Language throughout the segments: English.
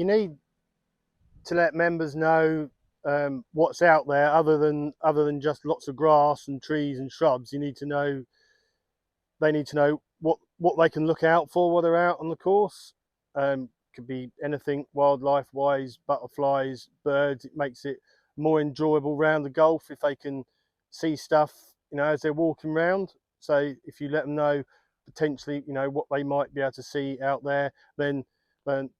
You need to let members know what's out there other than just lots of grass and trees and shrubs. They need to know what they can look out for while they're out on the course. Could be anything wildlife wise, butterflies, birds. It makes it more enjoyable round the golf if they can see stuff, as they're walking around. So if you let them know potentially, what they might be able to see out there, then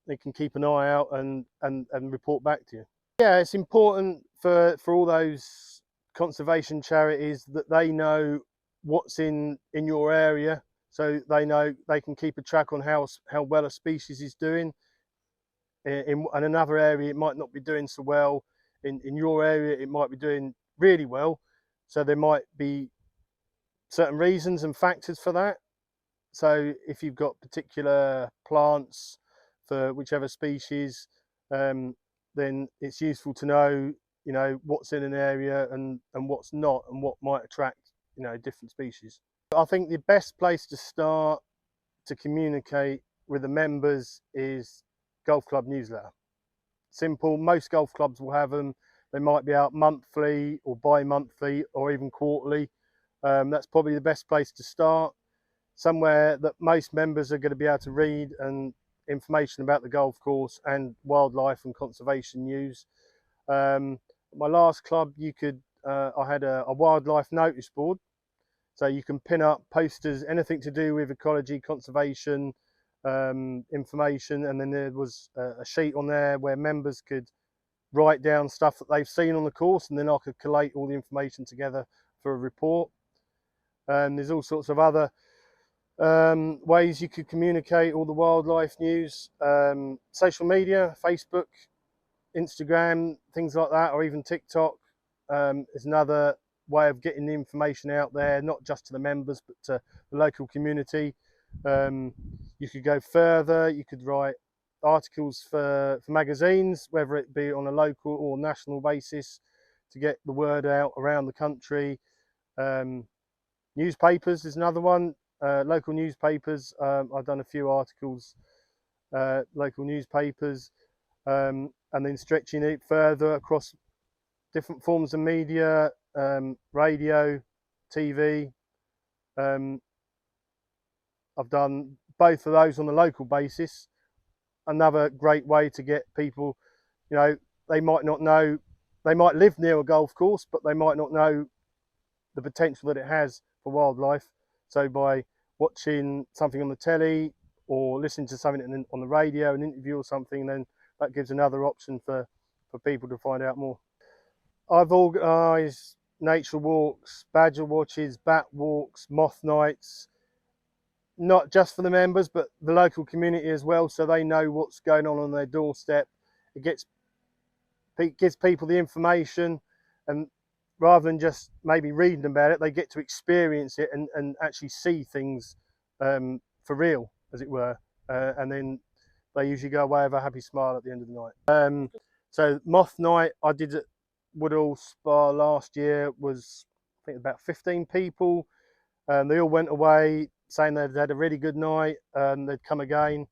they can keep an eye out and report back to you. Yeah, it's important for all those conservation charities that they know what's in your area, so they know they can keep a track on how well a species is doing. In another area, it might not be doing so well. In your area, it might be doing really well. So there might be certain reasons and factors for that. So if you've got particular plants for whichever species, then it's useful to know, what's in an area and what's not, and what might attract, different species. I think the best place to start to communicate with the members is golf club newsletter. Simple. Most golf clubs will have them. They might be out monthly or bi-monthly or even quarterly. That's probably the best place to start. Somewhere that most members are going to be able to read, and information about the golf course and wildlife and conservation news. My last club, I had a wildlife notice board, so you can pin up posters, anything to do with ecology, conservation, information, and then there was a sheet on there where members could write down stuff that they've seen on the course, and then I could collate all the information together for a report. There's all sorts of other ways you could communicate all the wildlife news. Social media, Facebook, Instagram, things like that, or even TikTok is another way of getting the information out there, not just to the members but to the local community. You could go further. You could write articles for magazines, whether it be on a local or national basis, to get the word out around the country. Newspapers is another one. Local newspapers. I've done a few articles, local newspapers, and then stretching it further across different forms of media, radio, TV. I've done both of those on a local basis. Another great way to get people, they might not know, they might live near a golf course, but they might not know the potential that it has for wildlife. So by watching something on the telly or listening to something on the radio, an interview or something, then that gives another option for people to find out more. I've organised nature walks, badger watches, bat walks, moth nights, not just for the members but the local community as well, so they know what's going on their doorstep. It gives people the information, and rather than just maybe reading about it, they get to experience it and actually see things for real, as it were. And then they usually go away with a happy smile at the end of the night. So moth night I did at Woodall Spa last year was, I think, about 15 people. They all went away saying they'd had a really good night and they'd come again.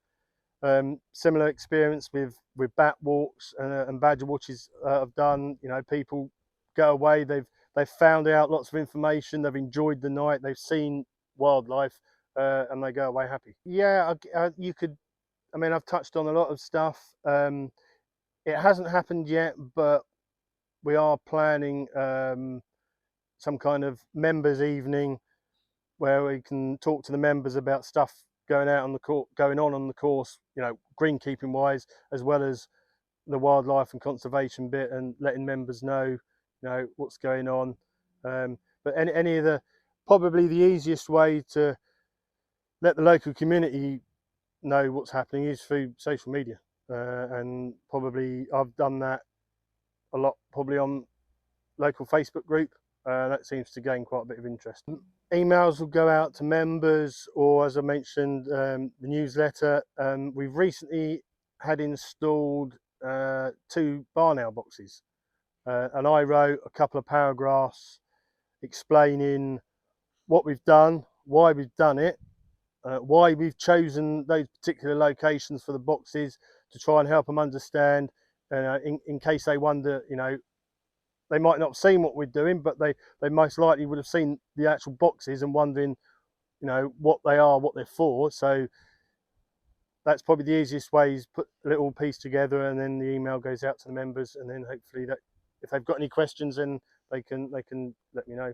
Similar experience with bat walks and badger watches I've done. People go away, they've found out lots of information, they've enjoyed the night, they've seen wildlife, and they go away happy. Yeah, you could. I've touched on a lot of stuff. It hasn't happened yet, but we are planning some kind of members evening where we can talk to the members about stuff going on the course, greenkeeping wise, as well as the wildlife and conservation bit, and letting members know, what's going on. But any of probably the easiest way to let the local community know what's happening is through social media, and probably I've done that a lot, probably on local Facebook group. That seems to gain quite a bit of interest. Emails will go out to members, or as I mentioned, the newsletter. We've recently had installed 2 barn owl boxes, and I wrote a couple of paragraphs explaining what we've done, why we've done it, why we've chosen those particular locations for the boxes, to try and help them understand, in case they wonder, they might not have seen what we're doing, but they most likely would have seen the actual boxes and wondering, what they are, what they're for. So that's probably the easiest way, is put a little piece together, and then the email goes out to the members, and then hopefully that if they've got any questions, then they can let me know.